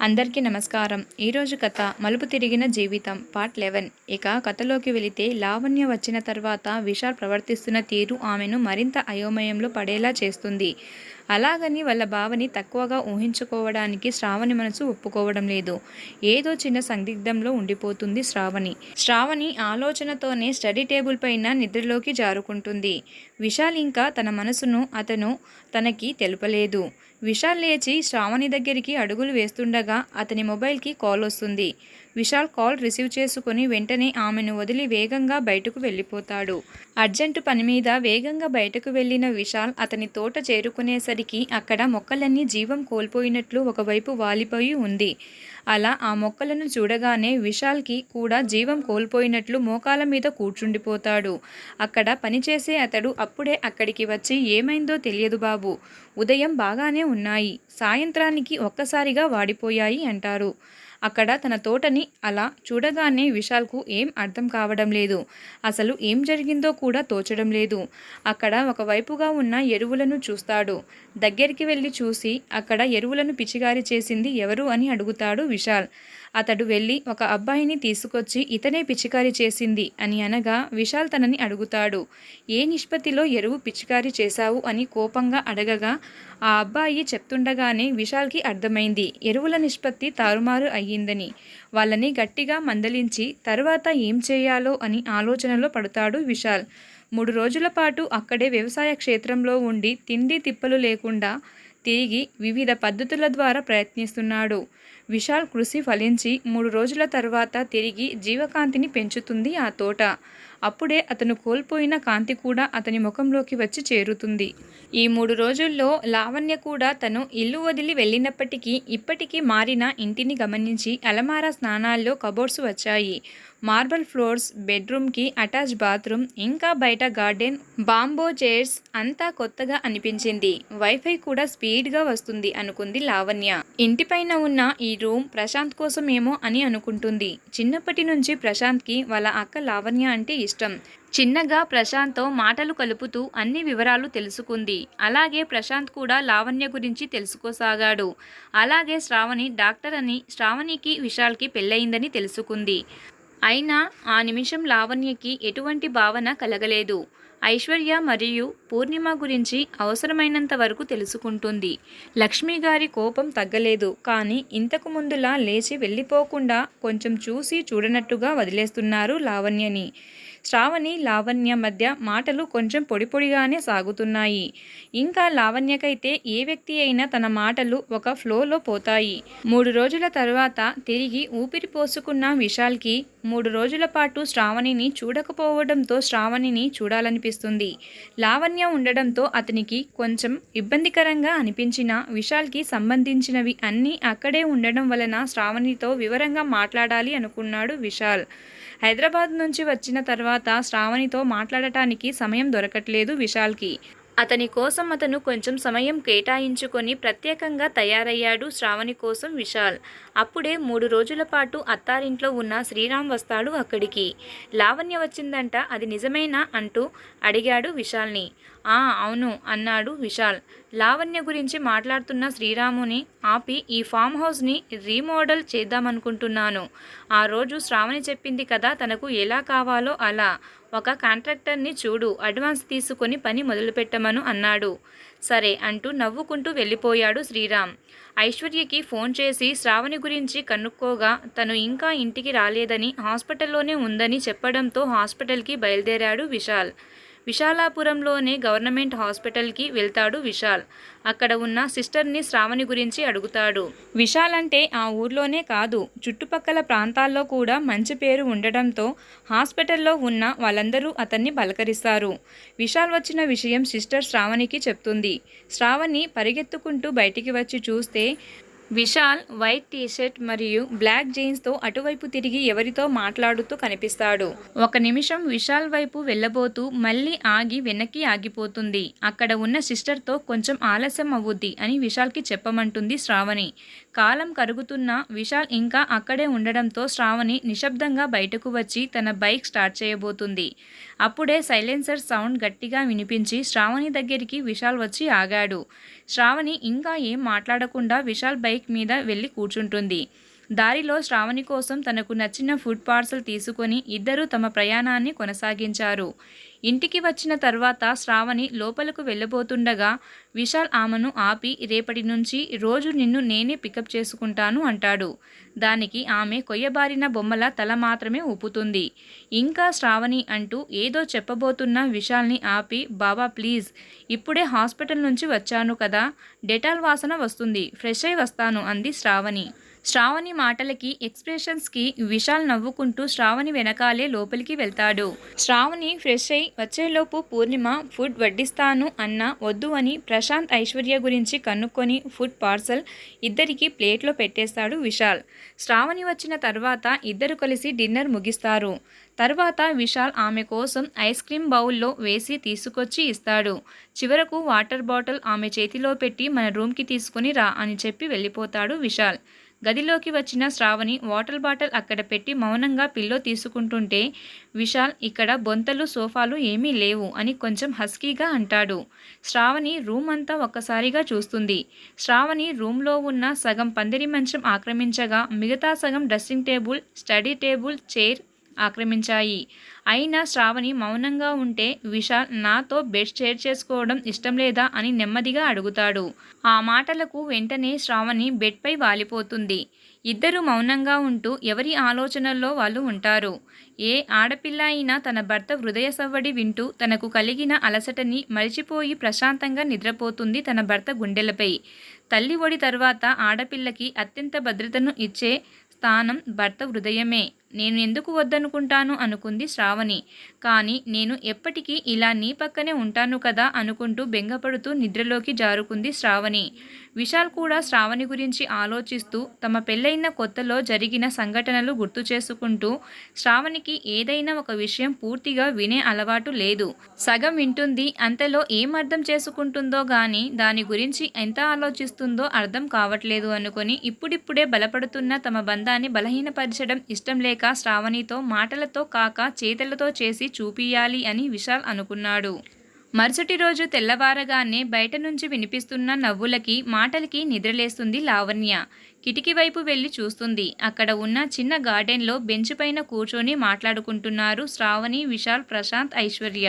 అందరికీ నమస్కారం. ఈరోజు కథ మలుపు తిరిగిన జీవితం పార్ట్ 11. ఇక కథలోకి వెళితే లావణ్య వచ్చిన తర్వాత విశాల్ ప్రవర్తిస్తున్న తీరు ఆమెను మరింత అయోమయంలో పడేలా చేస్తుంది. అలాగని వాళ్ళ బావని తక్కువగా ఊహించుకోవడానికి శ్రావణి మనసు ఒప్పుకోవడం లేదు. ఏదో చిన్న సందిగ్ధంలో ఉండిపోతుంది శ్రావణి ఆలోచనతోనే స్టడీ టేబుల్ పైన నిద్రలోకి జారుకుంటుంది. విశాల్ ఇంకా తన మనసును అతను తనకి తెలుపలేదు. విశాల్ లేచి శ్రావణి దగ్గరికి అడుగులు వేస్తుండగా అతని మొబైల్కి కాల్ వస్తుంది. విశాల్ కాల్ రిసీవ్ చేసుకుని వెంటనే ఆమెను వదిలి వేగంగా బయటకు వెళ్ళిపోతాడు. అర్జెంటు పని మీద వేగంగా బయటకు వెళ్ళిన విశాల్ అతని తోట చేరుకునేసరికి అక్కడ మొక్కలన్నీ జీవం కోల్పోయినట్లు ఒకవైపు వాలిపోయి ఉంది. అలా ఆ మొక్కలను చూడగానే విశాల్కి కూడా జీవం కోల్పోయినట్లు మోకాల మీద కూర్చుండిపోతాడు. అక్కడ పనిచేసే అతడు అప్పుడే అక్కడికి వచ్చి ఏమైందో తెలియదు బాబు, ఉదయం బాగానే ఉన్నాయి, సాయంత్రానికి ఒక్కసారిగా వాడిపోయాయి అంటారు. అక్కడ తన తోటని అలా చూడగానే విశాల్కు ఏం అర్థం కావడం లేదు. అసలు ఏం జరిగిందో కూడా తోచడం లేదు. అక్కడ ఒకవైపుగా ఉన్న ఎరువులను చూస్తాడు. దగ్గరికి వెళ్ళి చూసి అక్కడ ఎరువులను పిచికారి చేసింది ఎవరు అని అడుగుతాడు విశాల్. అతడు వెళ్ళి ఒక అబ్బాయిని తీసుకొచ్చి ఇతనే పిచికారి చేసింది అని అనగా విశాల్ తనని అడుగుతాడు, ఏ నిష్పత్తిలో ఎరువు పిచికారి చేశావు అని కోపంగా అడగగా ఆ అబ్బాయి చెప్తుండగానే విశాల్కి అర్థమైంది ఎరువుల నిష్పత్తి తారుమారు అయ్యిందని. వాళ్ళని గట్టిగా మందలించి తర్వాత ఏం చేయాలో అని ఆలోచనలో పడతాడు విశాల్. 3 రోజుల పాటు అక్కడే వ్యవసాయ క్షేత్రంలో ఉండి తిండి తిప్పలు లేకుండా తిరిగి వివిధ పద్ధతుల ద్వారా ప్రయత్నిస్తున్నాడు. విశాల్ కృషి ఫలించి 3 రోజుల తర్వాత తిరిగి జీవకాంతిని పెంచుతుంది ఆ తోట. అప్పుడే అతను కోల్పోయిన కాంతి కూడా అతని ముఖంలోకి వచ్చి చేరుతుంది. ఈ 3 రోజుల్లో లావణ్య కూడా తను ఇల్లు వదిలి వెళ్ళినప్పటికీ ఇప్పటికీ మారిన ఇంటిని గమనించి అలమారా స్నానాల్లో కబోర్డ్స్ వచ్చాయి. మార్బల్ ఫ్లోర్స్, బెడ్రూమ్కి అటాచ్ బాత్రూమ్, ఇంకా బయట గార్డెన్, బాంబో చైర్స్ అంతా కొత్తగా అనిపించింది. వైఫై కూడా స్పీడ్గా వస్తుంది అనుకుంది లావణ్య. ఇంటిపైన ఉన్న ఈ రూమ్ ప్రశాంత్ కోసం ఏమో అని అనుకుంటుంది. చిన్నప్పటి నుంచి ప్రశాంత్కి వాళ్ళ అక్క లావణ్య అంటే ఇష్టం. చిన్నగా ప్రశాంత్తో మాటలు కలుపుతూ అన్ని వివరాలు తెలుసుకుంది. అలాగే ప్రశాంత్ కూడా లావణ్య గురించి తెలుసుకోసాగాడు. అలాగే శ్రావణి డాక్టర్ అని, శ్రావణికి విశాల్కి పెళ్ళయిందని తెలుసుకుంది. అయినా ఆ నిమిషం లావణ్యకి ఎటువంటి భావన కలగలేదు. ఐశ్వర్య మరియు పూర్ణిమ గురించి అవసరమైనంత వరకు తెలుసుకుంటుంది. లక్ష్మి గారి కోపం తగ్గలేదు. కానీ ఇంతకు ముందులా లేచి వెళ్ళిపోకుండా కొంచెం చూసి చూడనట్టుగా వదిలేస్తున్నారు లావణ్యని. శ్రావణి లావణ్య మధ్య మాటలు కొంచెం పొడిగానే సాగుతున్నాయి. ఇంకా లావణ్యకైతే ఏ వ్యక్తి అయినా తన మాటలు ఒక ఫ్లోలో పోతాయి. 3 రోజుల తర్వాత తిరిగి ఊపిరి పోసుకున్న విశాల్కి 3 రోజుల పాటు శ్రావణిని చూడకపోవడంతో శ్రావణిని చూడాలనిపిస్తుంది. లావణ్య ఉండడంతో అతనికి కొంచెం ఇబ్బందికరంగా అనిపించిన విశాల్కి సంబంధించినవి అన్నీ అక్కడే ఉండడం వలన శ్రావణితో వివరంగా మాట్లాడాలి అనుకున్నాడు విశాల్. హైదరాబాద్ నుంచి వచ్చిన తర్వాత శ్రావణితో మాట్లాడటానికి సమయం దొరకట్లేదు విశాల్కి. అతని కోసం అతను కొంచెం సమయం కేటాయించుకొని ప్రత్యేకంగా తయారయ్యాడు శ్రావణి కోసం విశాల్. అప్పుడే 3 రోజుల పాటు అత్తారింట్లో ఉన్న శ్రీరామ్ వస్తాడు అక్కడికి. లావణ్య వచ్చిందంట, అది నిజమేనా అంటూ అడిగాడు విశాల్ని. అవును అన్నాడు విశాల్. లావణ్య గురించి మాట్లాడుతున్న శ్రీరాముని ఆపి ఈ ఫామ్ హౌస్ని రీమోడల్ చేద్దామనుకుంటున్నాను. ఆ రోజు శ్రావణి చెప్పింది కదా తనకు ఎలా కావాలో అలా. ఒక కాంట్రాక్టర్ని చూడు, అడ్వాన్స్ తీసుకొని పని మొదలుపెట్టమను అన్నాడు. సరే అంటూ నవ్వుకుంటూ వెళ్ళిపోయాడు శ్రీరామ్. ఐశ్వర్యకి ఫోన్ చేసి శ్రావణి గురించి కనుక్కోగా తను ఇంకా ఇంటికి రాలేదని, హాస్పిటల్లోనే ఉందని చెప్పడంతో హాస్పిటల్కి బయలుదేరాడు విశాల్. విశాలాపురంలోనే గవర్నమెంట్ హాస్పిటల్కి వెళ్తాడు విశాల్. అక్కడ ఉన్న సిస్టర్ని శ్రావణి గురించి అడుగుతాడు. విశాల్ అంటే ఆ ఊర్లోనే కాదు, చుట్టుపక్కల ప్రాంతాల్లో కూడా మంచి పేరు ఉండడంతో హాస్పిటల్లో ఉన్న వాళ్ళందరూ అతన్ని పలకరిస్తారు. విశాల్ వచ్చిన విషయం సిస్టర్ శ్రావణికి చెప్తుంది. శ్రావణి పరిగెత్తుకుంటూ బయటికి వచ్చి చూస్తే విశాల్ వైట్ టీషర్ట్ మరియు బ్లాక్ జీన్స్తో అటువైపు తిరిగి ఎవరితో మాట్లాడుతూ కనిపిస్తాడు. ఒక నిమిషం విశాల్ వైపు వెళ్ళబోతూ మళ్ళీ ఆగి వెనక్కి ఆగిపోతుంది. అక్కడ ఉన్న సిస్టర్తో కొంచెం ఆలస్యం అవ్వుద్ది అని విశాల్కి చెప్పమంటుంది శ్రావణి. కాలం కరుగుతున్న విశాల్ ఇంకా అక్కడే ఉండడంతో శ్రావణి నిశ్శబ్దంగా బయటకు వచ్చి తన బైక్ స్టార్ట్ చేయబోతుంది. అప్పుడే సైలెన్సర్ సౌండ్ గట్టిగా వినిపించి శ్రావణి దగ్గరికి విశాల్ వచ్చి ఆగాడు. శ్రావణి ఇంకా ఏం మాట్లాడకుండా విశాల్ బైక్ బైక్ మీద వెళ్ళి కూర్చుంటుంది. దారిలో శ్రావణి కోసం తనకు నచ్చిన ఫుడ్ పార్సల్ తీసుకొని ఇద్దరూ తమ ప్రయాణాన్ని కొనసాగించారు. ఇంటికి వచ్చిన తర్వాత శ్రావణి లోపలకు వెళ్ళబోతుండగా విశాల్ ఆమెను ఆపి రేపటి నుంచి రోజు నిన్ను నేనే పికప్ చేసుకుంటాను అంటాడు. దానికి ఆమె కొయ్యబారిన బొమ్మల తల మాత్రమే ఊపుతుంది. ఇంకా శ్రావణి అంటూ ఏదో చెప్పబోతున్న విశాల్ని ఆపి బాబా ప్లీజ్, ఇప్పుడే హాస్పిటల్ నుంచి వచ్చాను కదా, డెటాల్ వాసన వస్తుంది, ఫ్రెష్ అయి వస్తాను అంది శ్రావణి. శ్రావణి మాటలకి ఎక్స్ప్రెషన్స్కి విశాల్ నవ్వుకుంటూ శ్రావణి వెనకాలే లోపలికి వెళ్తాడు. శ్రావణి ఫ్రెష్ అయి వచ్చేలోపు పూర్ణిమ ఫుడ్ వడ్డిస్తాను అన్నా వద్దు అని ప్రశాంత్ ఐశ్వర్య గురించి కనుక్కొని ఫుడ్ పార్సల్ ఇద్దరికి ప్లేట్లో పెట్టేస్తాడు విశాల్. శ్రావణి వచ్చిన తర్వాత ఇద్దరు కలిసి డిన్నర్ ముగిస్తారు. తర్వాత విశాల్ ఆమె కోసం ఐస్ క్రీమ్ బౌల్లో వేసి తీసుకొచ్చి ఇస్తాడు. చివరకు వాటర్ బాటిల్ ఆమె చేతిలో పెట్టి మన రూమ్కి తీసుకుని రా అని చెప్పి వెళ్ళిపోతాడు విశాల్. గదిలోకి వచ్చిన శ్రావణి వాటర్ బాటిల్ అక్కడ పెట్టి మౌనంగా పిల్లో తీసుకుంటుంటే విశాల్ ఇక్కడ బొంతలు సోఫాలు ఏమీ లేవు అని కొంచెం హస్కీగా అంటాడు. శ్రావణి రూమ్ అంతా ఒక్కసారిగా చూస్తుంది. శ్రావణి రూమ్లో ఉన్న సగం పందిరి మంచం ఆక్రమించగా మిగతా సగం dressing table, study table, chair ఆక్రమించాయి. అయినా శ్రావణి మౌనంగా ఉంటే విశాల్ నాతో బెడ్ షేర్ చేసుకోవడం ఇష్టం లేదా అని నెమ్మదిగా అడుగుతాడు. ఆ మాటలకు వెంటనే శ్రావణి బెడ్పై వాలిపోతుంది. ఇద్దరు మౌనంగా ఉంటూ ఎవరి ఆలోచనల్లో వాళ్ళు ఉంటారు. ఏ ఆడపిల్ల అయినా తన భర్త హృదయ సవ్వడి వింటూ తనకు కలిగిన అలసటని మరిచిపోయి ప్రశాంతంగా నిద్రపోతుంది తన భర్త గుండెలపై. తల్లి ఒడి తర్వాత ఆడపిల్లకి అత్యంత భద్రతను ఇచ్చే స్థానం భర్త హృదయమే. నేను ఎందుకు వద్దనుకుంటాను అనుకుంది శ్రావణి. కానీ నేను ఎప్పటికీ ఇలా నీ పక్కనే ఉంటాను కదా అనుకుంటూ బెంగపడుతూ నిద్రలోకి జారుకుంది శ్రావణి. విశాల్ కూడా శ్రావణి గురించి ఆలోచిస్తూ తమ పెళ్ళైన కొత్తలో జరిగిన సంఘటనలు గుర్తు చేసుకుంటూ శ్రావణికి ఏదైనా ఒక విషయం పూర్తిగా వినే అలవాటు లేదు. సగం వింటుంది, అంతలో ఏం అర్థం చేసుకుంటుందో గాని దాని గురించి ఎంత ఆలోచిస్తుందో అర్థం కావట్లేదు అనుకొని ఇప్పుడిప్పుడే బలపడుతున్న తమ బంధాన్ని బలహీనపరచడం ఇష్టం లేక శ్రావణితో మాటలతో కాక చేతలతో చేసి చూపియాలి అని విశాల్ అనుకున్నాడు. మరుసటి రోజు తెల్లవారగానే బయట నుంచి వినిపిస్తున్న నవ్వులకి మాటలకి నిద్రలేస్తుంది లావణ్య. కిటికీ వైపు వెళ్ళి చూస్తుంది. అక్కడ ఉన్న చిన్న గార్డెన్లో బెంచ్ పైన కూర్చొని మాట్లాడుకుంటున్నారు శ్రావణి, విశాల్, ప్రశాంత్, ఐశ్వర్య.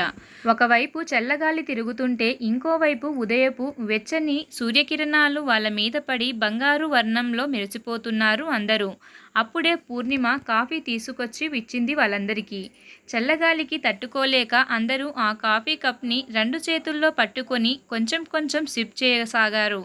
ఒకవైపు చల్లగాలి తిరుగుతుంటే ఇంకోవైపు ఉదయపు వెచ్చని సూర్యకిరణాలు వాళ్ళ మీద పడి బంగారు వర్ణంలో మెరిసిపోతున్నారు అందరూ. అప్పుడే పూర్ణిమ కాఫీ తీసుకొచ్చి ఇచ్చింది వాళ్ళందరికీ. చల్లగాలికి తట్టుకోలేక అందరూ ఆ కాఫీ కప్ని రెండు చేతుల్లో పట్టుకొని కొంచెం కొంచెం సిప్ చేయసాగారు.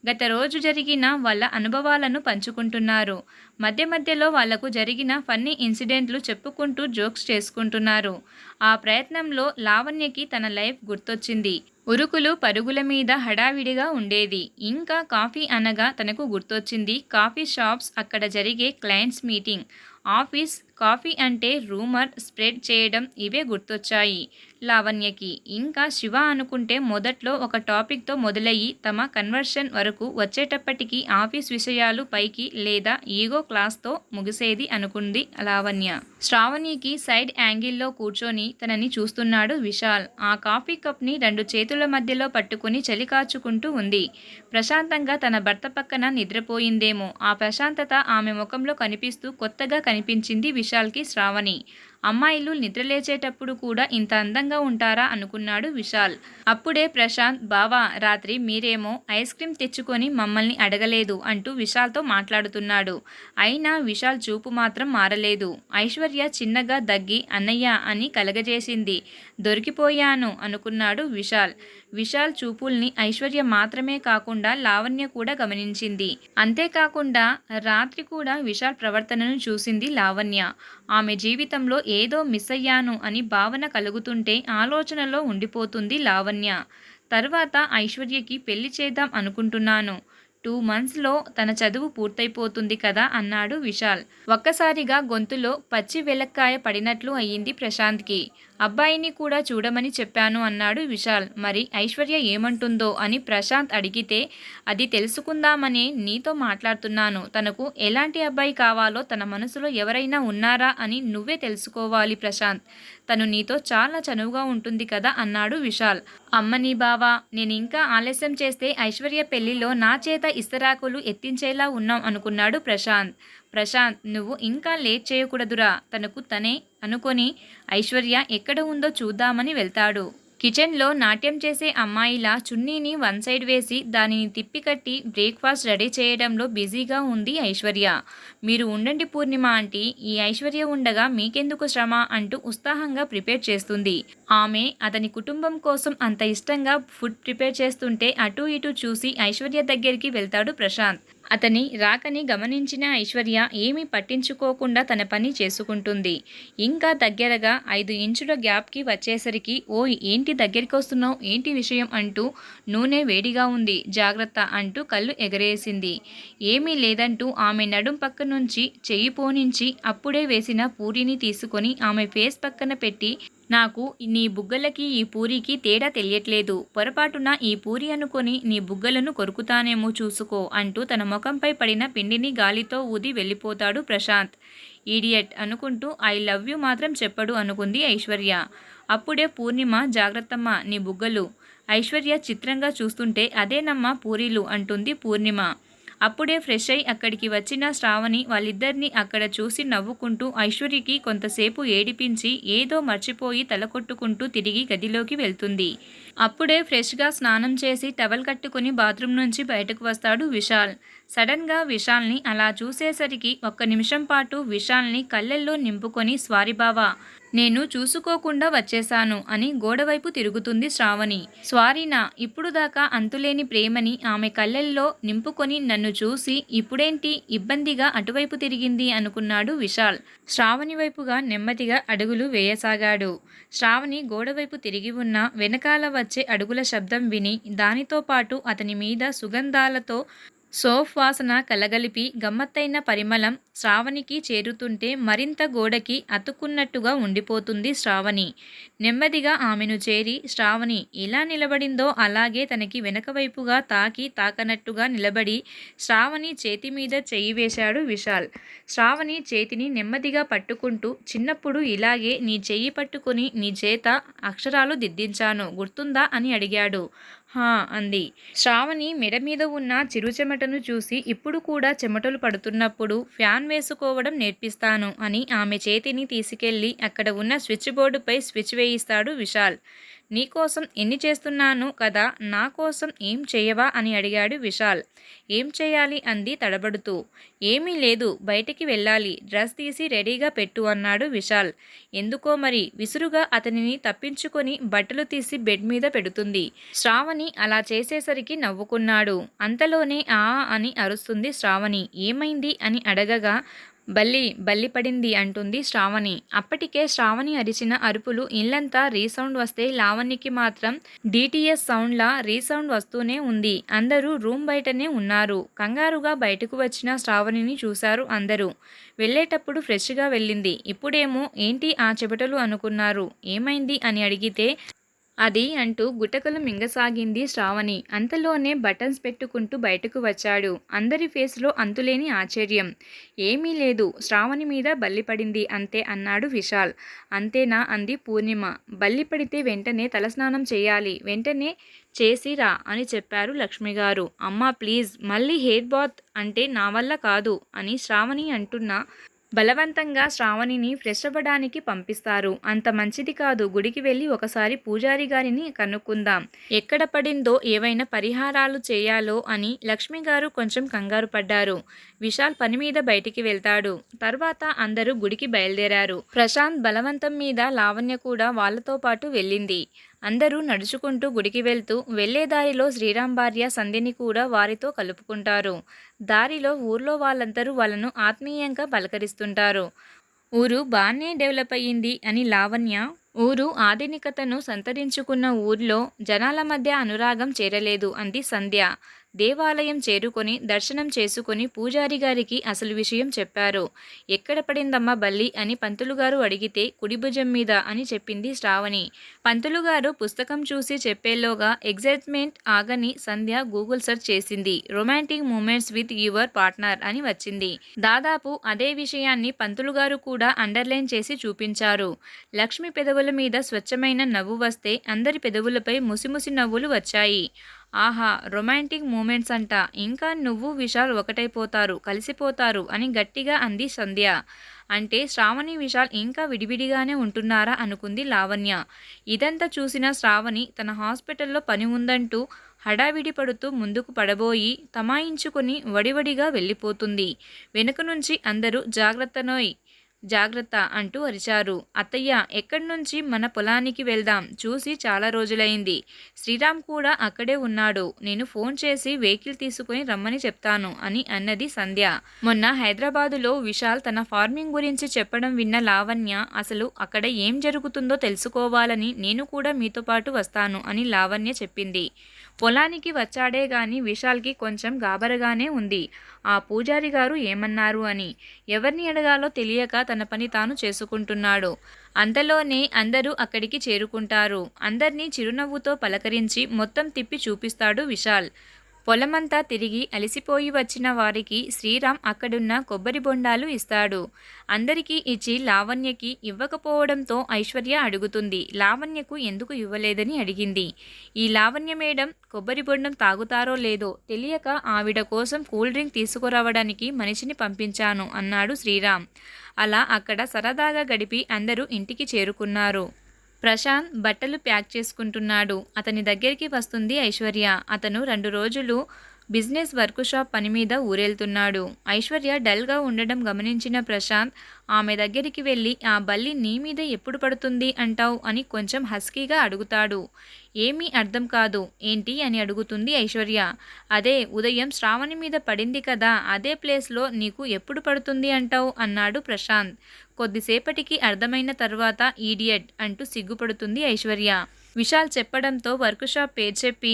గత రోజు జరిగిన వాళ్ళ అనుభవాలను పంచుకుంటున్నారు. మధ్య మధ్యలో వాళ్లకు జరిగిన ఫన్నీ ఇన్సిడెంట్లు చెప్పుకుంటూ జోక్స్ చేసుకుంటున్నారు. ఆ ప్రయత్నంలో లావణ్యకి తన లైఫ్ గుర్తొచ్చింది. ఉరుకులు పరుగుల మీద హడావిడిగా ఉండేది. ఇంకా కాఫీ అనగా తనకు గుర్తొచ్చింది కాఫీ షాప్స్, అక్కడ జరిగే క్లయింట్స్ మీటింగ్, ఆఫీస్, కాఫీ అంటే రూమర్ స్ప్రెడ్ చేయడం, ఇవే గుర్తొచ్చాయి లావణ్యకి. ఇంకా శివ అనుకుంటే మొదట్లో ఒక టాపిక్తో మొదలయ్యి తమ కన్వర్షన్ వరకు వచ్చేటప్పటికి ఆఫీస్ విషయాలు పైకి లేదా ఈగో క్లాస్తో ముగిసేది అనుకుంది లావణ్య. శ్రావణికి సైడ్ యాంగిల్లో కూర్చొని తనని చూస్తున్నాడు విశాల్. ఆ కాఫీ కప్ని రెండు చేతుల మధ్యలో పట్టుకుని చలి కాచుకుంటూ ఉంది. ప్రశాంతంగా తన భర్త పక్కన నిద్రపోయిందేమో. ఆ ప్రశాంతత ఆమె ముఖంలో కనిపిస్తూ కొత్తగా కనిపించింది విశాల్కి శ్రావణి. అమ్మాయిలు నిద్రలేచేటప్పుడు కూడా ఇంత అందంగా ఉంటారా అనుకున్నాడు విశాల్. అప్పుడే ప్రశాంత్, బావా రాత్రి మీరేమో ఐస్ క్రీమ్ తెచ్చుకొని మమ్మల్ని అడగలేదు అంటూ విశాల్తో మాట్లాడుతున్నాడు. అయినా విశాల్ చూపు మాత్రం మారలేదు. ఐశ్వర్య చిన్నగా దగ్గి అన్నయ్య అని కలగజేసింది. దొరికిపోయాను అనుకున్నాడు విశాల్. విశాల్ చూపుల్ని ఐశ్వర్య మాత్రమే కాకుండా లావణ్య కూడా గమనించింది. అంతేకాకుండా రాత్రి కూడా విశాల్ ప్రవర్తనను చూసింది లావణ్య. ఆమె జీవితంలో ఏదో మిస్ అయ్యాను అని భావన కలుగుతుంటే ఆలోచనలో ఉండిపోతుంది లావణ్య. తర్వాత ఐశ్వర్యకి పెళ్లి చేద్దాం అనుకుంటున్నాను. 2 monthsలో తన చదువు పూర్తయిపోతుంది కదా అన్నాడు విశాల్. ఒక్కసారిగా గొంతులో పచ్చి వెలక్కాయ పడినట్లు అయ్యింది ప్రశాంత్కి. అబ్బాయిని కూడా చూడమని చెప్పాను అన్నాడు విశాల్. మరి ఐశ్వర్య ఏమంటుందో అని ప్రశాంత్ అడిగితే, అది తెలుసుకుందామని నీతో మాట్లాడుతున్నాను. తనకు ఎలాంటి అబ్బాయి కావాలో తన మనసులో ఎవరైనా ఉన్నారా అని నువ్వే తెలుసుకోవాలి ప్రశాంత్. తను నీతో చాలా చనువుగా ఉంటుంది కదా అన్నాడు విశాల్. అమ్మని బావా, నేనింకా ఆలస్యం చేస్తే ఐశ్వర్య పెళ్లిలో నా చేత ఇస్తరాకులు ఎత్తించేలా ఉన్నాం అనుకున్నాడు ప్రశాంత్. ప్రశాంత్, నువ్వు ఇంకా లేట్ చేయకూడదురా. తనకు తనే అనుకొని ఐశ్వర్య ఎక్కడ ఉందో చూద్దామని వెళ్తాడు. కిచెన్లో నాట్యం చేసే అమ్మాయిలా చున్నీని వన్ సైడ్ వేసి దానిని తిప్పికట్టి బ్రేక్ఫాస్ట్ రెడీ చేయడంలో బిజీగా ఉంది ఐశ్వర్య. మీరు ఉండండి పూర్ణిమ ఆంటీ, ఈ ఐశ్వర్య ఉండగా మీకెందుకు శ్రమ అంటూ ఉత్సాహంగా ప్రిపేర్ చేస్తుంది. ఆమె అతని కుటుంబం కోసం అంత ఇష్టంగా ఫుడ్ ప్రిపేర్ చేస్తుంటే అటూ ఇటూ చూసి ఐశ్వర్య దగ్గరికి వెళ్తాడు ప్రశాంత్. అతని రాకని గమనించిన ఐశ్వర్య ఏమీ పట్టించుకోకుండా తన పని చేసుకుంటుంది. ఇంకా దగ్గరగా 5 ఇంచుల గ్యాప్కి వచ్చేసరికి, ఓయ్ ఏంటి దగ్గరికి వస్తున్నావు, ఏంటి విషయం అంటూ, నూనె వేడిగా ఉంది జాగ్రత్త అంటూ కళ్ళు ఎగరేసింది. ఏమీ లేదంటూ ఆమె నడుం పక్క నుంచి చెయ్యి పోనించి అప్పుడే వేసిన పూరీని తీసుకొని ఆమె ఫేస్ పక్కన పెట్టి, నాకు నీ బుగ్గలకి ఈ పూరీకి తేడా తెలియట్లేదు. పొరపాటున ఈ పూరి అనుకొని నీ బుగ్గలను కొరుకుతానేమో చూసుకో అంటూ తన ముఖంపై పడిన పిండిని గాలితో ఊది వెళ్ళిపోతాడు ప్రశాంత్. ఈడియట్ అనుకుంటూ ఐ లవ్ యూ మాత్రం చెప్పడు అనుకుంది ఐశ్వర్య. అప్పుడే పూర్ణిమ, జాగ్రత్తమ్మ నీ బుగ్గలు. ఐశ్వర్య చిత్రంగా చూస్తుంటే, అదేనమ్మా పూరీలు అంటుంది పూర్ణిమ. అప్పుడే ఫ్రెష్ అయి అక్కడికి వచ్చిన శ్రావణి వాళ్ళిద్దరినీ అక్కడ చూసి నవ్వుకుంటూ ఐశ్వర్యకి కొంతసేపు ఏడిపించి ఏదో మర్చిపోయి తలకొట్టుకుంటూ తిరిగి గదిలోకి వెళ్తుంది. అప్పుడే ఫ్రెష్గా స్నానం చేసి టవల్ కట్టుకుని బాత్రూమ్ నుంచి బయటకు వస్తాడు విశాల్. సడన్గా విశాల్ని అలా చూసేసరికి ఒక్క నిమిషం పాటు విశాల్ని కళ్ళల్లో నింపుకొని, స్వారీ బావా, నేను చూసుకోకుండా వచ్చేశాను అని గోడవైపు తిరుగుతుంది శ్రావణి. స్వారీనా, ఇప్పుడు దాకా అంతులేని ప్రేమని ఆమె కళ్ళల్లో నింపుకొని నన్ను చూసి ఇప్పుడేంటి ఇబ్బందిగా అటువైపు తిరిగింది అనుకున్నాడు విశాల్. శ్రావణి వైపుగా నెమ్మదిగా అడుగులు వేయసాగాడు. శ్రావణి గోడవైపు తిరిగి ఉన్న వెనకాల వచ్చే అడుగుల శబ్దం విని దానితో పాటు అతని మీద సుగంధాలతో సోఫ్ వాసన కలగలిపి గమ్మత్తైన పరిమళం శ్రావణికి చేరుతుంటే మరింత గోడకి అతుక్కున్నట్టుగా ఉండిపోతుంది శ్రావణి. నెమ్మదిగా ఆమెను చేరి శ్రావణి ఎలా నిలబడిందో అలాగే తనకి వెనకవైపుగా తాకనట్టుగా నిలబడి శ్రావణి చేతి మీద చెయ్యి వేశాడు విశాల్. శ్రావణి చేతిని నెమ్మదిగా పట్టుకుంటూ, చిన్నప్పుడు ఇలాగే నీ చెయ్యి పట్టుకుని నీ చేత అక్షరాలు దిద్దించాను గుర్తుందా అని అడిగాడు. హా అంది. శ్రావణి మెడ మీద ఉన్న చిరుచెమటను చూసి, ఇప్పుడు కూడా చెమటలు పడుతున్నప్పుడు ఫ్యాన్ వేసుకోవడం నేర్పిస్తాను అని ఆమె చేతిని తీసుకెళ్లి అక్కడ ఉన్న స్విచ్ బోర్డుపై స్విచ్ వేయిస్తాడు విశాల్. నీకోసం ఎన్ని చేస్తున్నాను కదా, నా కోసం ఏం చేయవా అని అడిగాడు విశాల్. ఏం చేయాలి అంది తడబడుతూ. ఏమీ లేదు, బయటికి వెళ్ళాలి, డ్రెస్ తీసి రెడీగా పెట్టు అన్నాడు విశాల్. ఎందుకో మరి విసురుగా అతనిని తప్పించుకొని బట్టలు తీసి బెడ్ మీద పెడుతుంది. శ్రావణి అలా చేసేసరికి నవ్వుకున్నాడు. అంతలోనే ఆ అని అరుస్తుంది శ్రావణి. ఏమైంది అని అడగగా, బల్లి పడింది అంటుంది శ్రావణి. అప్పటికే శ్రావణి అరిచిన అరుపులు ఇల్లంతా రీసౌండ్ వస్తే లావణ్యకి మాత్రం డిటిఎస్ సౌండ్లా రీసౌండ్ వస్తూనే ఉంది. అందరూ రూమ్ బయటనే ఉన్నారు. కంగారుగా బయటకు వచ్చిన శ్రావణిని చూశారు అందరూ. వెళ్ళేటప్పుడు ఫ్రెష్గా వెళ్ళింది. ఇప్పుడేమో ఏంటి ఆ చెమటలు అనుకున్నారు. ఏమైంది అని అడిగితే, అది అంటూ గుటకలు మింగసాగింది శ్రావణి. అంతలోనే బటన్స్ పెట్టుకుంటూ బయటకు వచ్చాడు. అందరి ఫేస్లో అంతులేని ఆశ్చర్యం. ఏమీ లేదు, శ్రావణి మీద బల్లి పడింది అంతే అన్నాడు విశాల్. అంతేనా అంది పూర్ణిమ. బల్లి పడితే వెంటనే తలస్నానం చేయాలి, వెంటనే చేసిరా అని చెప్పారు లక్ష్మిగారు. అమ్మా ప్లీజ్, మళ్ళీ హెయిర్ బాత్ అంటే నా వల్ల కాదు అని శ్రావణి అంటున్నా బలవంతంగా శ్రావణిని ఫ్రెష్ అవ్వడానికి పంపిస్తారు. అంత మంచిది కాదు, గుడికి వెళ్ళి ఒకసారి పూజారి గారిని కనుక్కుందాం, ఎక్కడ పడిందో ఏవైనా పరిహారాలు చేయాలో అని లక్ష్మిగారు కొంచెం కంగారు పడ్డారు. విశాల్ పని మీద బయటికి వెళ్తాడు. తర్వాత అందరూ గుడికి బయలుదేరారు. ప్రశాంత్ బలవంతం మీద లావణ్య కూడా వాళ్లతో పాటు వెళ్ళింది. అందరూ నడుచుకుంటూ గుడికి వెళ్తూ వెళ్లే దారిలో శ్రీరామ్ భార్య సంధ్యని కూడా వారితో కలుపుకుంటారు. దారిలో ఊర్లో వాళ్ళందరూ వాళ్ళను ఆత్మీయంగా పలకరిస్తుంటారు. ఊరు బాగానే డెవలప్ అయ్యింది అని లావణ్య, ఊరు ఆధునికతను సంతరించుకున్న ఊర్లో జనాల మధ్య అనురాగం చేరలేదు అంది సంధ్య. దేవాలయం చేరుకొని దర్శనం చేసుకొని పూజారి గారికి అసలు విషయం చెప్పారు. ఎక్కడ పడిందమ్మా బల్లి అని పంతులుగారు అడిగితే కుడి భుజం మీద అని చెప్పింది శ్రావణి. పంతులుగారు పుస్తకం చూసి చెప్పేలోగా ఎగ్జైట్మెంట్ ఆగని సంధ్య గూగుల్ సెర్చ్ చేసింది. Romantic moments with your partner అని వచ్చింది. దాదాపు అదే విషయాన్ని పంతులుగారు కూడా అండర్లైన్ చేసి చూపించారు. లక్ష్మి పెదవుల మీద స్వచ్ఛమైన నవ్వు వస్తే అందరి పెదవులపై ముసిముసి నవ్వులు వచ్చాయి. ఆహా, రొమాంటిక్ మూమెంట్స్ అంట, ఇంకా నువ్వు విశాల్ ఒకటైపోతారు, కలిసిపోతారు అని గట్టిగా అంది సంధ్య. అంటే శ్రావణి విశాల్ ఇంకా విడివిడిగానే ఉంటున్నారా అనుకుంది లావణ్య. ఇదంతా చూసిన శ్రావణి తన హాస్పిటల్లో పని ఉందంటూ హడావిడి పడుతూ ముందుకు పడబోయి తమాయించుకుని వడివడిగా వెళ్ళిపోతుంది. వెనుక నుంచి అందరూ జాగ్రత్తనోయ్, జాగ్రత్త అంటూ అరిచారు. అత్తయ్య, ఎక్కడి నుంచి? మన పొలానికి వెళ్దాం, చూసి చాలా రోజులైంది. శ్రీరామ్ కూడా అక్కడే ఉన్నాడు, నేను ఫోన్ చేసి వెహికల్ తీసుకుని రమ్మని చెప్తాను అని అన్నది సంధ్య. మొన్న హైదరాబాదులో విశాల్ తన ఫార్మింగ్ గురించి చెప్పడం విన్న లావణ్య అసలు అక్కడ ఏం జరుగుతుందో తెలుసుకోవాలని నేను కూడా మీతో పాటు వస్తాను అని లావణ్య చెప్పింది. పొలానికి వచ్చాడే గాని విశాల్కి కొంచెం గాబరగానే ఉంది. ఆ పూజారి గారు ఏమన్నారు అని. ఎవరిని అడగాలో తెలియక తన పని తాను చేసుకుంటున్నాడు. అంతలోనే అందరూ అక్కడికి చేరుకుంటారు. అందర్నీ చిరునవ్వుతో పలకరించి మొత్తం తిప్పి చూపిస్తాడు విశాల్. పొలమంతా తిరిగి అలసిపోయి వచ్చిన వారికి శ్రీరామ్ అక్కడున్న కొబ్బరి బొండాలు ఇస్తాడు. అందరికీ ఇచ్చి లావణ్యకి ఇవ్వకపోవడంతో ఐశ్వర్య అడుగుతుంది. లావణ్యకు ఎందుకు ఇవ్వలేదని అడిగింది. ఈ లావణ్య మేడం కొబ్బరి బొండం తాగుతారో లేదో తెలియక ఆవిడ కోసం కూల్ డ్రింక్ తీసుకురావడానికి మనిషిని పంపించాను అన్నాడు శ్రీరామ్. అలా అక్కడ సరదాగా గడిపి అందరూ ఇంటికి చేరుకున్నారు. ప్రశాంత్ బట్టలు ప్యాక్ చేసుకుంటున్నాడు. అతని దగ్గరికి వస్తుంది ఐశ్వర్య. అతను 2 రోజులు బిజినెస్ వర్కుషాప్ పని మీద ఊరెళ్తున్నాడు. ఐశ్వర్య డల్గా ఉండడం గమనించిన ప్రశాంత్ ఆమె దగ్గరికి వెళ్ళి, ఆ బల్లి నీ మీద ఎప్పుడు పడుతుంది అంటావు అని కొంచెం హస్కీగా అడుగుతాడు. ఏమీ అర్థం కాదు. ఏంటి అని అడుగుతుంది ఐశ్వర్య. అదే ఉదయం శ్రావణి మీద పడింది కదా, అదే ప్లేస్లో నీకు ఎప్పుడు పడుతుంది అంటావు అన్నాడు ప్రశాంత్. కొద్దిసేపటికి అర్థమైన తర్వాత ఈడియట్ అంటూ సిగ్గుపడుతుంది ఐశ్వర్య. విశాల్ చెప్పడంతో వర్కుషాప్ పేరు చెప్పి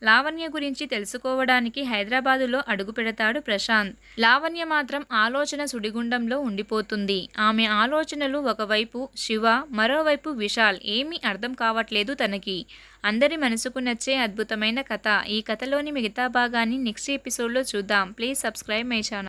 లావణ్య గురించి తెలుసుకోవడానికి హైదరాబాదులో అడుగు పెడతాడు ప్రశాంత్. లావణ్య మాత్రం ఆలోచన సుడిగుండంలో ఉండిపోతుంది. ఆమె ఆలోచనలు ఒకవైపు శివ, మరోవైపు విశాల్. ఏమీ అర్థం కావట్లేదు తనకి. అందరి మనసుకు నచ్చే అద్భుతమైన కథ. ఈ కథలోని మిగతా భాగాన్ని నెక్స్ట్ ఎపిసోడ్లో చూద్దాం. Please subscribe my channel.